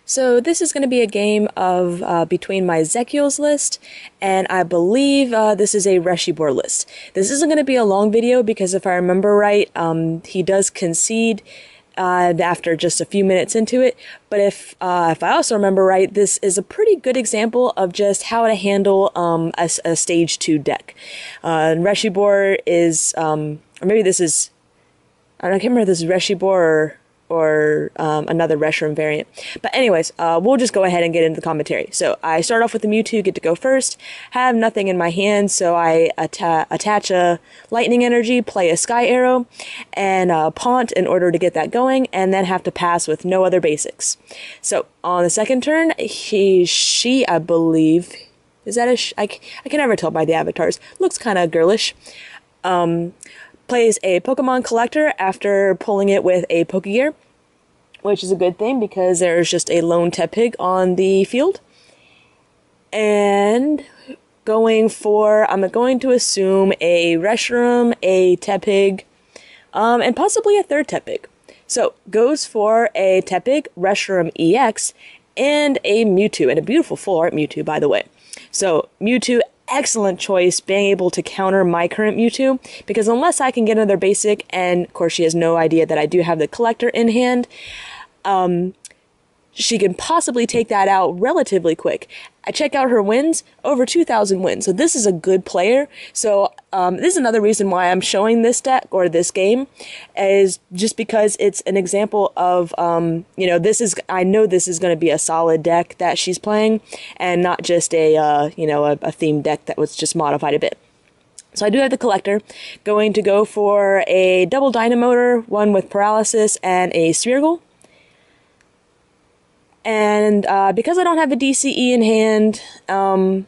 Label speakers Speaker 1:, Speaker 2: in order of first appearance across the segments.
Speaker 1: So this is going to be a game of between my Zekeels list, and I believe this is a Reshiboar list. This isn't going to be a long video because if I remember right, he does concede after just a few minutes into it. But if I also remember right, this is a pretty good example of just how to handle a stage 2 deck. Reshiboar is, or maybe this is, I can't remember if this is Reshiboar or another Reshiram variant. But anyways, we'll just go ahead and get into the commentary. So I start off with the Mewtwo, get to go first, have nothing in my hand, so I attach a lightning energy, play a sky arrow, and Pawnt in order to get that going, and then have to pass with no other basics. So on the second turn, she, I believe, is that I can never tell by the avatars, looks kind of girlish, plays a Pokemon Collector after pulling it with a Pokegear, which is a good thing because there's just a lone Tepig on the field. And I'm going to assume a Reshiram, a Tepig, and possibly a third Tepig. So goes for a Tepig, Reshiram EX, and a Mewtwo, and a beautiful full art Mewtwo, by the way. So Mewtwo, excellent choice, being able to counter my current Mewtwo, because unless I can get another basic, and of course she has no idea that I do have the Collector in hand, she can possibly take that out relatively quick. I check out her wins, over 2,000 wins, so this is a good player. So this is another reason why I'm showing this deck, or this game, is just because it's an example of, you know, I know this is going to be a solid deck that she's playing, and not just a, you know, a themed deck that was just modified a bit. So I do have the Collector, going to go for a double Dynamotor, one with Paralysis, and a Smeargle. And because I don't have a DCE in hand, I'm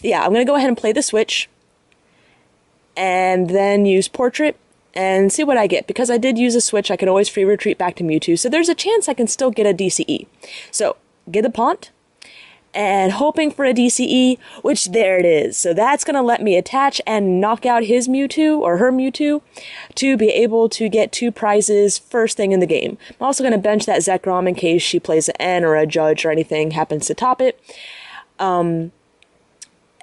Speaker 1: going to go ahead and play the Switch, and then use Portrait, and see what I get. Because I did use a Switch, I can always free retreat back to Mewtwo, so there's a chance I can still get a DCE. So, get a Pawnt, and hoping for a DCE, which there it is. So that's going to let me attach and knock out his Mewtwo, or her Mewtwo, to be able to get 2 prizes first thing in the game. I'm also going to bench that Zekrom in case she plays an N or a Judge or anything happens to top it. And,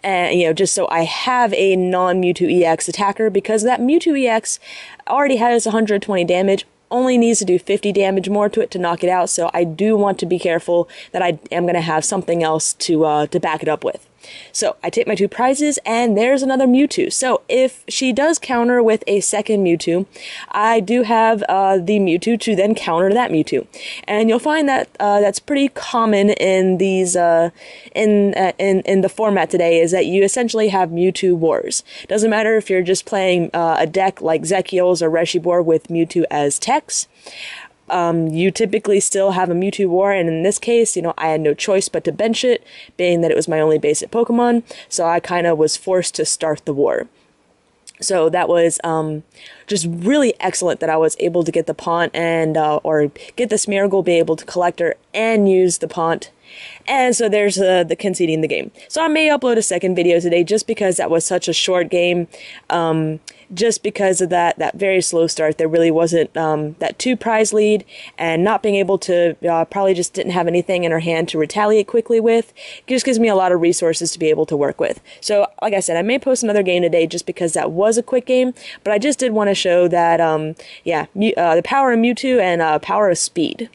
Speaker 1: you know, just so I have a non-Mewtwo EX attacker, because that Mewtwo EX already has 120 damage, only needs to do 50 damage more to it to knock it out, so I do want to be careful that I am going to have something else to back it up with. So I take my 2 prizes, and there's another Mewtwo. So if she does counter with a second Mewtwo, I do have the Mewtwo to then counter that Mewtwo. And you'll find that that's pretty common in these in the format today, is that you essentially have Mewtwo wars. Doesn't matter if you're just playing a deck like Zekeels or Reshiboar with Mewtwo as techs. You typically still have a Mewtwo war, and in this case, you know, I had no choice but to bench it, being that it was my only basic Pokemon, so I kind of was forced to start the war. So that was just really excellent that I was able to get the Pawnt and or get the Smeargle, be able to collect her and use the Pawnt. And so there's the conceding the game. So I may upload a second video today just because that was such a short game. Just because of that very slow start, there really wasn't that 2 prize lead, and not being able to, probably just didn't have anything in her hand to retaliate quickly with. It just gives me a lot of resources to be able to work with. So like I said, I may post another game today just because that was a quick game, but I just did want to show that, yeah, the power of Mewtwo and power of speed.